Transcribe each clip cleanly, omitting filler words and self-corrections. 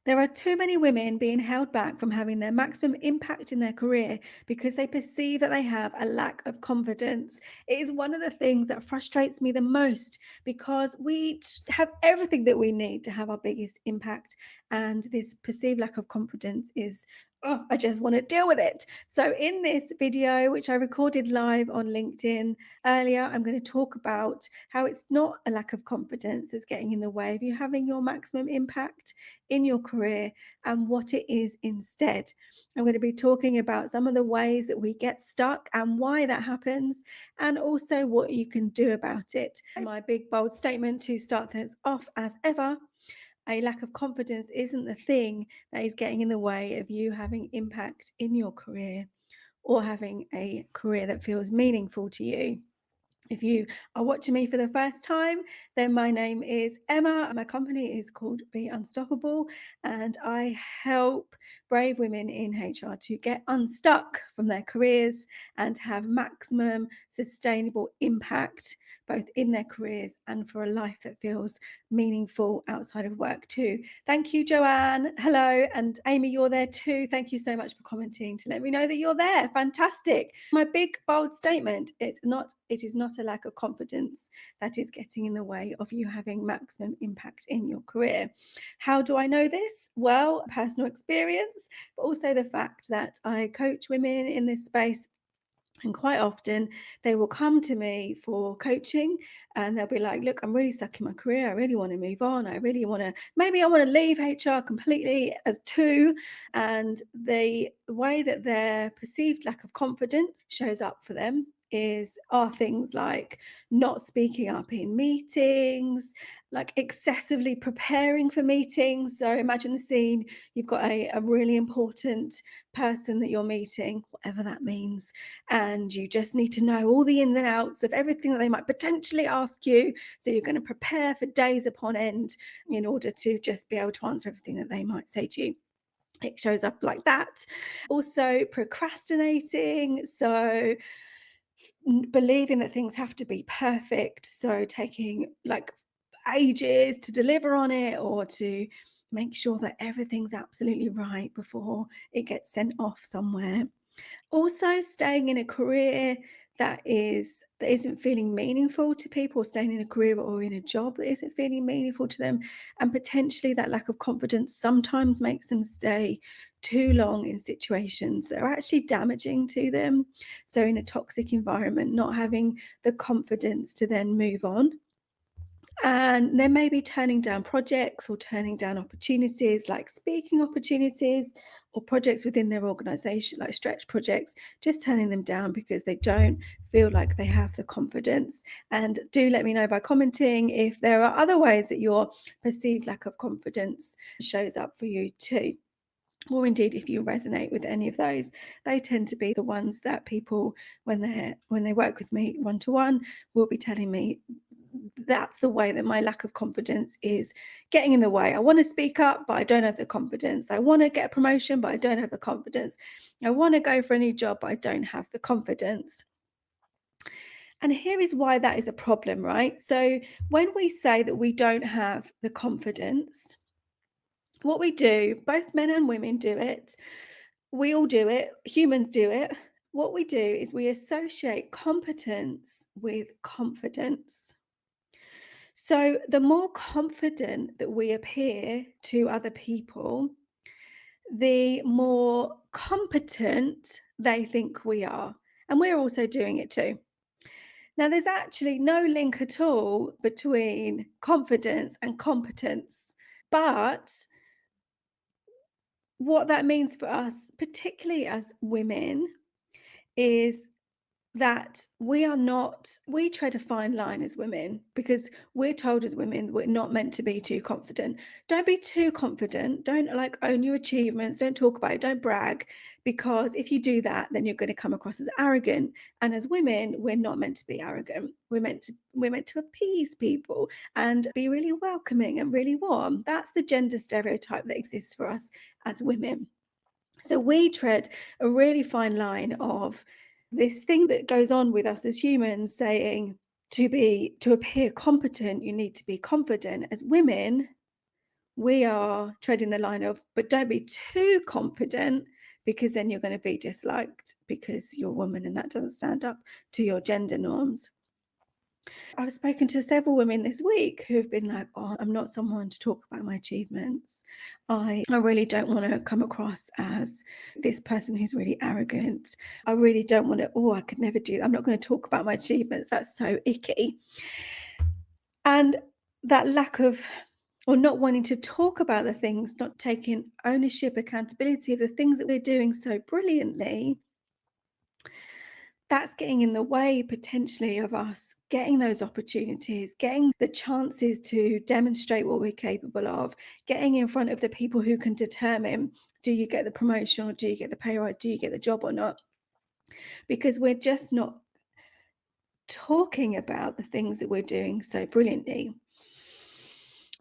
There are too many women being held back from having their maximum impact in their career because they perceive that they have a lack of confidence. It is one of the things that frustrates me the most because have everything that we need to have our biggest impact. And this perceived lack of confidence is, oh, I just want to deal with it. So, in this video, which I recorded live on LinkedIn earlier, I'm going to talk about how it's not a lack of confidence that's getting in the way of you having your maximum impact in your career and what it is instead. I'm going to be talking about some of the ways that we get stuck and why that happens, and also what you can do about it. My big bold statement to start this off, as ever: a lack of confidence isn't the thing that is getting in the way of you having impact in your career or having a career that feels meaningful to you. If you are watching me for the first time, then my name is Emma. My company is called Be Unstoppable, and I help brave women in HR to get unstuck from their careers and have maximum sustainable impact, both in their careers and for a life that feels meaningful outside of work, too. Thank you, Joanne. Hello. And Amy, you're there too. Thank you so much for commenting to let me know that you're there. Fantastic. My big, bold statement: it is not a lack of confidence that is getting in the way of you having maximum impact in your career. How do I know this? Well, personal experience, but also the fact that I coach women in this space. And quite often they will come to me for coaching and they'll be like, look, I'm really stuck in my career. I really want to move on. Maybe I want to leave HR completely as two. And the way that their perceived lack of confidence shows up for them are things like not speaking up in meetings, like excessively preparing for meetings. So imagine the scene: you've got a really important person that you're meeting, whatever that means, and you just need to know all the ins and outs of everything that they might potentially ask you. So you're going to prepare for days upon end in order to just be able to answer everything that they might say to you. It shows up like that. Also, procrastinating. So believing that things have to be perfect. So taking like ages to deliver on it or to make sure that everything's absolutely right before it gets sent off somewhere. Also, staying in a career that isn't feeling meaningful to people, or staying in a career or in a job that isn't feeling meaningful to them, and potentially that lack of confidence sometimes makes them stay too long in situations that are actually damaging to them. So in a toxic environment, not having the confidence to then move on, and they may be turning down projects or turning down opportunities like speaking opportunities or projects within their organization, like stretch projects, just turning them down because they don't feel like they have the confidence. And do let me know by commenting if there are other ways that your perceived lack of confidence shows up for you too. Or indeed, if you resonate with any of those. They tend to be the ones that people, when they work with me one-to-one, will be telling me that's the way that my lack of confidence is getting in the way. I want to speak up, but I don't have the confidence. I want to get a promotion, but I don't have the confidence. I want to go for a new job, but I don't have the confidence. And here is why that is a problem, right? So when we say that we don't have the confidence, what we do, both men and women do it, we all do it, humans do it. What we do is we associate competence with confidence. So the more confident that we appear to other people, the more competent they think we are. And we're also doing it too. Now, there's actually no link at all between confidence and competence. But what that means for us, particularly as women, is that we tread a fine line as women because we're told as women that we're not meant to be too confident. Don't be too confident. Don't like own your achievements. Don't talk about it. Don't brag, because if you do that, then you're going to come across as arrogant. And as women, we're not meant to be arrogant. We're meant to appease people and be really welcoming and really warm. That's the gender stereotype that exists for us as women. So we tread a really fine line of this thing that goes on with us as humans, saying to appear competent, you need to be confident. As women, we are treading the line of, but don't be too confident because then you're going to be disliked because you're a woman and that doesn't stand up to your gender norms. I've spoken to several women this week who have been like, oh, I'm not someone to talk about my achievements. I really don't want to come across as this person who's really arrogant. I really don't want to, oh, I could never do that. I'm not going to talk about my achievements. That's so icky. And that lack of, or not wanting to talk about the things, not taking ownership, accountability of the things that we're doing so brilliantly, that's getting in the way potentially of us getting those opportunities, getting the chances to demonstrate what we're capable of, getting in front of the people who can determine, do you get the promotion or do you get the pay rise, do you get the job or not? Because we're just not talking about the things that we're doing so brilliantly.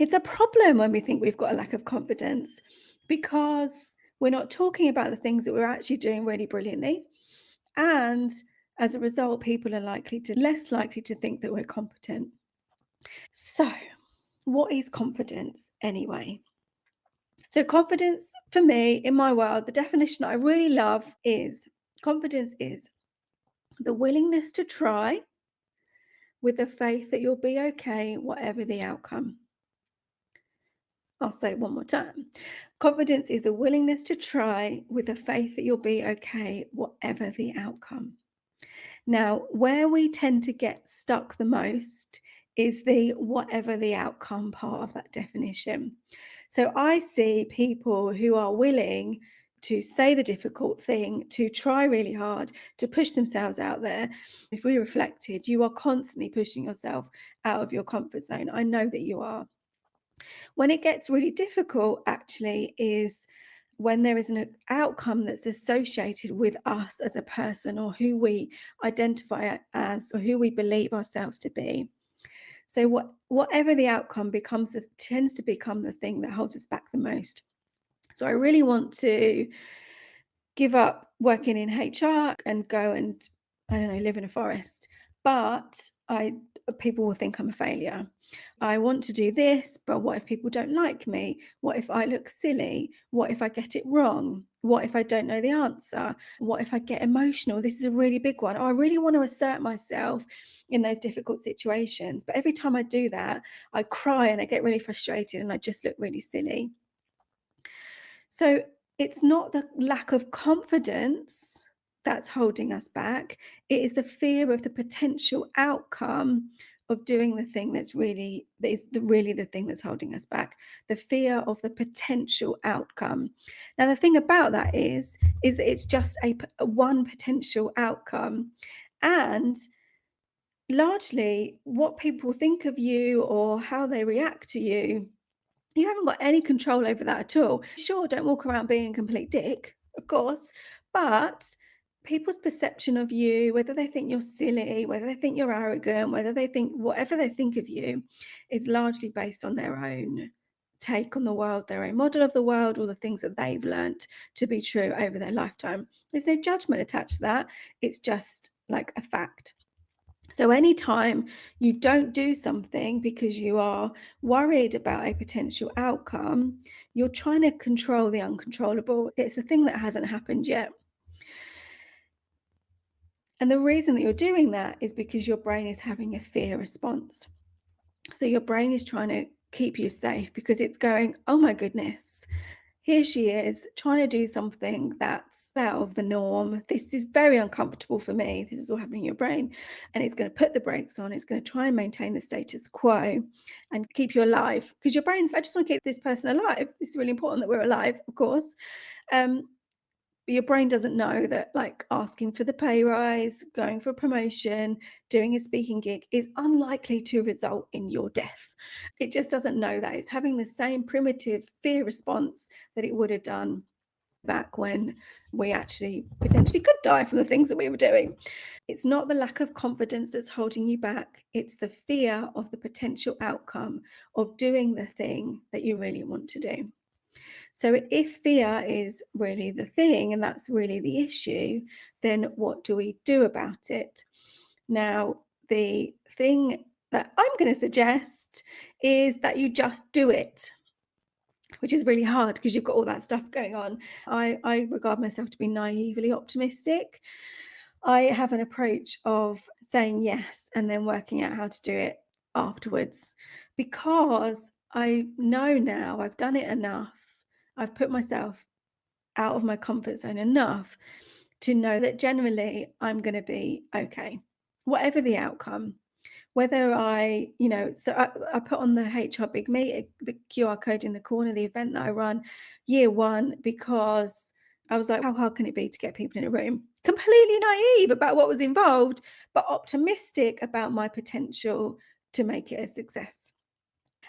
It's a problem when we think we've got a lack of confidence because we're not talking about the things that we're actually doing really brilliantly. And as a result, people are less likely to think that we're competent. So, what is confidence anyway? So, confidence for me in my world, the definition that I really love is confidence is the willingness to try with the faith that you'll be okay, whatever the outcome. I'll say it one more time. Confidence is the willingness to try with the faith that you'll be okay, whatever the outcome. Now, where we tend to get stuck the most is the whatever the outcome part of that definition. So I see people who are willing to say the difficult thing, to try really hard, to push themselves out there. If we reflected, you are constantly pushing yourself out of your comfort zone. I know that you are. When it gets really difficult, actually, is when there is an outcome that's associated with us as a person or who we identify as or who we believe ourselves to be. So whatever the outcome tends to become the thing that holds us back the most. So I really want to give up working in HR and go and, I don't know, live in a forest. But people will think I'm a failure. I want to do this, but what if people don't like me? What if I look silly? What if I get it wrong? What if I don't know the answer? What if I get emotional? This is a really big one. Oh, I really want to assert myself in those difficult situations. But every time I do that, I cry and I get really frustrated and I just look really silly. So it's not the lack of confidence that's holding us back. It is the fear of the potential outcome of doing the thing really the thing that's holding us back. The fear of the potential outcome. Now, the thing about that is that it's just a one potential outcome, and largely what people think of you or how they react to you haven't got any control over that at all. Sure, don't walk around being a complete dick, of course, but people's perception of you, whether they think you're silly, whether they think you're arrogant, whether they think whatever they think of you, is largely based on their own take on the world, their own model of the world, all the things that they've learnt to be true over their lifetime. There's no judgment attached to that. It's just like a fact. So, anytime you don't do something because you are worried about a potential outcome, you're trying to control the uncontrollable. It's the thing that hasn't happened yet. And the reason that you're doing that is because your brain is having a fear response. So, your brain is trying to keep you safe because it's going, oh my goodness, here she is trying to do something that's out of the norm. This is very uncomfortable for me. This is all happening in your brain. And it's going to put the brakes on. It's going to try and maintain the status quo and keep you alive. Because your brain's, I just want to keep this person alive. This is really important that we're alive, of course. But your brain doesn't know that, like, asking for the pay rise, going for a promotion, doing a speaking gig is unlikely to result in your death. It just doesn't know that. It's having the same primitive fear response that it would have done back when we actually potentially could die from the things that we were doing. It's not the lack of confidence that's holding you back. It's the fear of the potential outcome of doing the thing that you really want to do. So if fear is really the thing and that's really the issue, then what do we do about it? Now, the thing that I'm going to suggest is that you just do it. which is really hard because you've got all that stuff going on. I regard myself to be naively optimistic. I have an approach of saying yes and then working out how to do it afterwards because I know now I've done it enough. I've put myself out of my comfort zone enough to know that generally I'm going to be okay, whatever the outcome. Whether I put on the HR Big Meet, the QR code in the corner, the event that I run year one, because I was like, how hard can it be to get people in a room? Completely naive about what was involved, but optimistic about my potential to make it a success.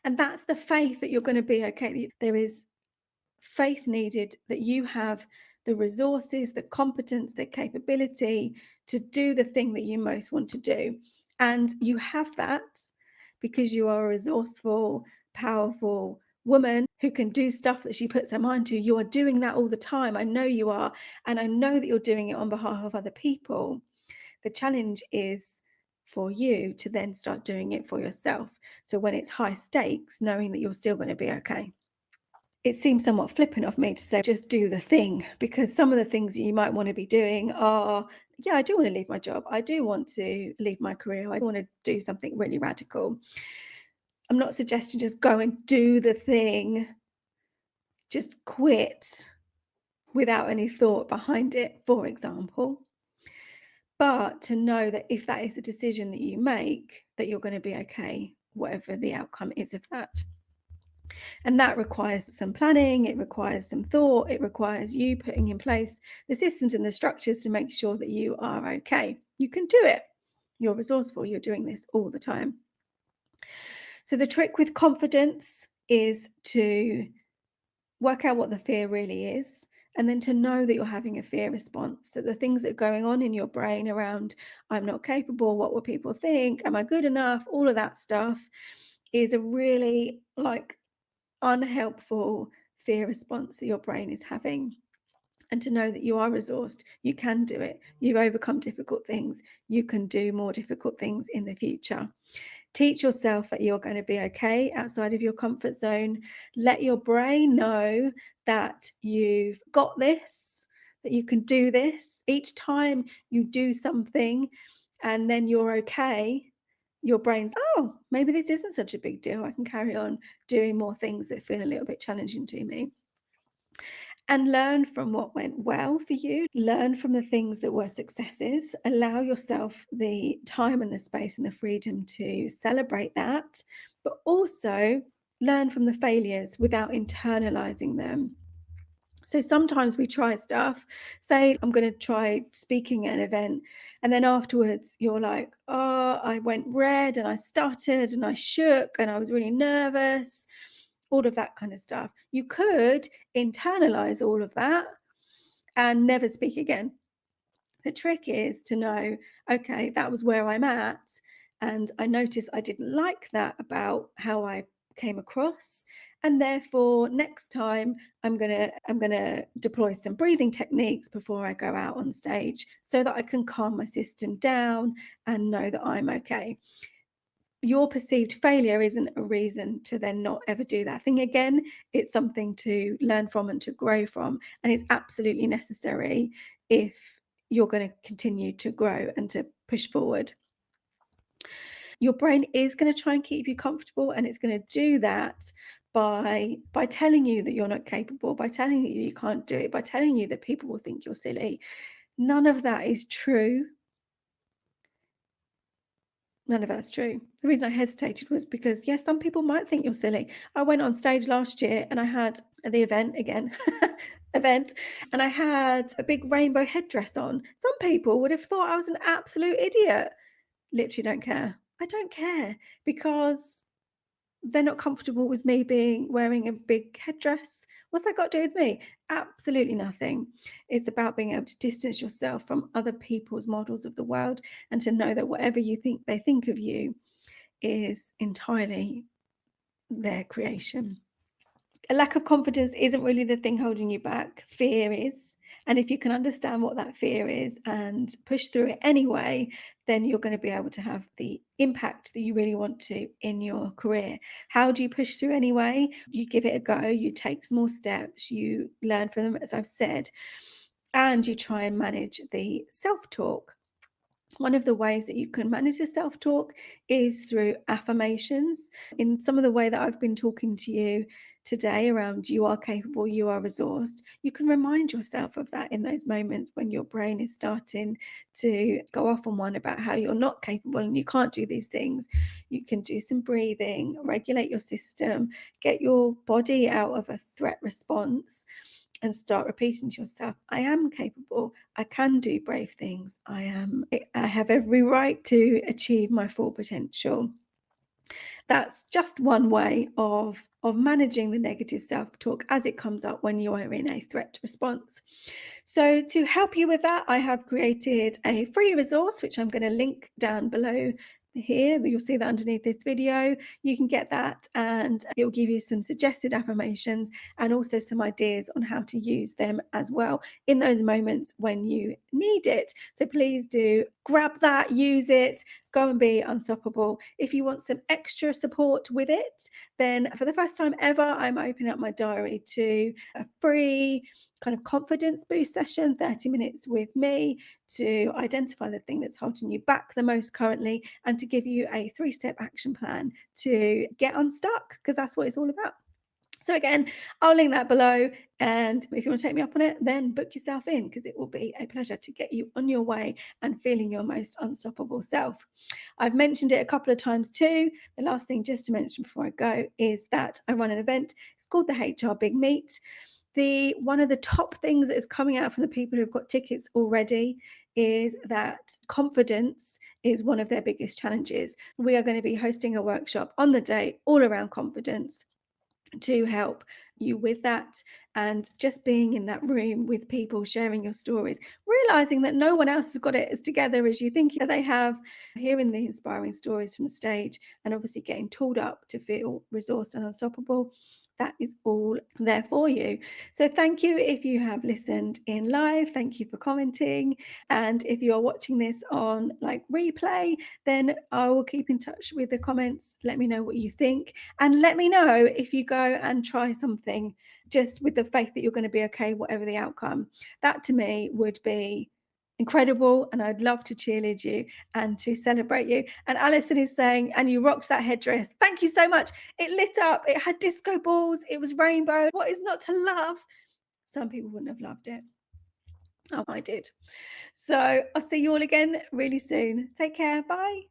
And that's the faith that you're going to be okay. There is faith needed that you have the resources, the competence, the capability to do the thing that you most want to do. And you have that because you are a resourceful, powerful woman who can do stuff that she puts her mind to. You are doing that all the time. I know you are. And I know that you're doing it on behalf of other people. The challenge is for you to then start doing it for yourself. So when it's high stakes, knowing that you're still going to be okay. It seems somewhat flippant of me to say just do the thing, because some of the things you might want to be doing are, yeah, I do want to leave my job. I do want to leave my career. I want to do something really radical. I'm not suggesting just go and do the thing, just quit without any thought behind it, for example. But to know that if that is a decision that you make, that you're going to be okay, whatever the outcome is of that. And that requires some planning, it requires some thought, it requires you putting in place the systems and the structures to make sure that you are okay. You can do it. You're resourceful, you're doing this all the time. So, the trick with confidence is to work out what the fear really is, and then to know that you're having a fear response. So, the things that are going on in your brain around, I'm not capable, what will people think, am I good enough, all of that stuff is a really unhelpful fear response that your brain is having. And to know that you are resourced, you can do it, you've overcome difficult things, you can do more difficult things in the future. Teach yourself that you're going to be okay outside of your comfort zone. Let your brain know that you've got this, that you can do this. Each time you do something and then you're okay, your brain's, oh, maybe this isn't such a big deal. I can carry on doing more things that feel a little bit challenging to me. And learn from what went well for you. Learn from the things that were successes. Allow yourself the time and the space and the freedom to celebrate that, but also learn from the failures without internalizing them. So sometimes we try stuff, say, I'm going to try speaking at an event. And then afterwards, you're like, oh, I went red and I stuttered and I shook and I was really nervous, all of that kind of stuff. You could internalize all of that and never speak again. The trick is to know, okay, that was where I'm at. And I noticed I didn't like that about how I came across. And therefore, next time I'm gonna deploy some breathing techniques before I go out on stage so that I can calm my system down and know that I'm okay. Your perceived failure isn't a reason to then not ever do that thing again. It's something to learn from and to grow from. And it's absolutely necessary if you're going to continue to grow and to push forward. Your brain is going to try and keep you comfortable, and it's going to do that by telling you that you're not capable, by telling you you can't do it, by telling you that people will think you're silly. None of that is true. None of that's true. The reason I hesitated was because, yes, some people might think you're silly. I went on stage last year and I had the event again, event, and I had a big rainbow headdress on. Some people would have thought I was an absolute idiot. Literally don't care. I don't care because they're not comfortable with me wearing a big headdress. What's that got to do with me? Absolutely nothing. It's about being able to distance yourself from other people's models of the world and to know that whatever you think they think of you is entirely their creation. A lack of confidence isn't really the thing holding you back. Fear is. And if you can understand what that fear is and push through it anyway, then you're going to be able to have the impact that you really want to in your career. How do you push through anyway? You give it a go, you take small steps, you learn from them, as I've said, and you try and manage the self talk. One of the ways that you can manage the self talk is through affirmations. In some of the way that I've been talking to you today around you are capable, you are resourced, you can remind yourself of that in those moments when your brain is starting to go off on one about how you're not capable and you can't do these things. You can do some breathing, regulate your system, get your body out of a threat response and start repeating to yourself, I am capable, I can do brave things, I have every right to achieve my full potential. That's just one way of managing the negative self-talk as it comes up when you are in a threat response. So to help you with that, I have created a free resource, which I'm going to link down below here. You'll see that underneath this video. You can get that and it will give you some suggested affirmations and also some ideas on how to use them as well in those moments when you need it. So please do grab that, use it, go and be unstoppable. If you want some extra support with it, then for the first time ever, I'm opening up my diary to a free kind of confidence boost session, 30 minutes with me to identify the thing that's holding you back the most currently and to give you a 3-step action plan to get unstuck, because that's what it's all about. So again, I'll link that below. And if you want to take me up on it, then book yourself in because it will be a pleasure to get you on your way and feeling your most unstoppable self. I've mentioned it a couple of times too. The last thing just to mention before I go is that I run an event. It's called the HR Big Meet. One of the top things that is coming out from the people who've got tickets already is that confidence is one of their biggest challenges. We are going to be hosting a workshop on the day all around confidence to help you with that, and just being in that room with people sharing your stories, realizing that no one else has got it as together as you think that they have, hearing the inspiring stories from the stage, and obviously getting tooled up to feel resourced and unstoppable. That is all there for you. So thank you if you have listened in live. Thank you for commenting. And if you are watching this on like replay, then I will keep in touch with the comments. Let me know what you think. And let me know if you go and try something just with the faith that you're going to be okay, whatever the outcome. That to me would be incredible. And I'd love to cheerlead you and to celebrate you. And Alison is saying, and you rocked that headdress. Thank you so much. It lit up. It had disco balls. It was rainbow. What is not to love? Some people wouldn't have loved it. Oh, I did. So I'll see you all again really soon. Take care. Bye.